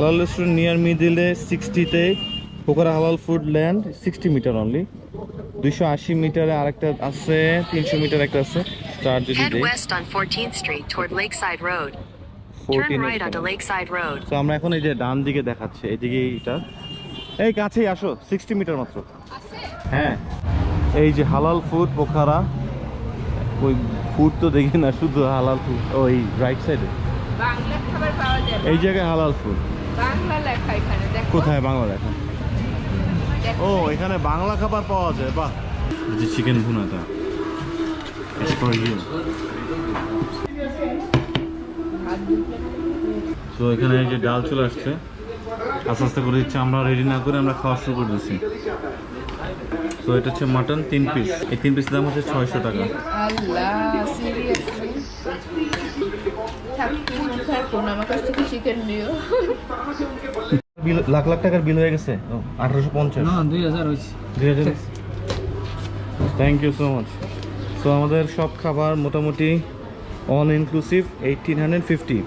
হালাল restaurant near মিডিলে 60-তে পোখরা হালাল ফুড ল্যান্ড 60 মিটার অনলি। 280 মিটারে আরেকটা আছে, 300 মিটার একটা আছে। স্টার যদি Head দেই west on 14th Street toward Lakeside Road. Turn 14 right onto Lakeside Road. তো আমরা এখন এই যে ডান দিকে দেখাচ্ছে, এইদিকে এটা এই কাছেই আসো, 60 মিটার মাত্র। হ্যাঁ, এই যে হালাল ফুড পোখরা, ওই ফুড তো দেখি না, শুধু হালাল ফুড ওই রাইট সাইডে বাংলা খাবার পাওয়া যায়। এই জায়গায় হালাল ফুড। বাংলা লেখা এখানে দেখো। কোথায় বাংলা লেখা? দেখো। ও এখানে বাংলা খাবার পাওয়া যায়, বাহ। এই যে চিকেন ভুনাটা It's for you. তো এখানে এই যে ডাল চলে আসছে, আস্তে আস্তে করে দিচ্ছে, আমরা রেডি না করে আমরা খাওয়া শুরু করে দিচ্ছি। তো এটা হচ্ছে মাটন 3 পিস, এই 3 পিসের দাম হচ্ছে 600 টাকা। আল্লাহ, সিরিয়াসলি থাকুন আমার কাছ থেকে চিকেন নিও। বিল লাখ লাখ টাকার বিল হয়ে গেছে। 1850 না 2000 হয়েছে। 2000। Thank you so much. So আমাদের সব খাবার মোটামুটি অল ইনক্লুসিভ 1850।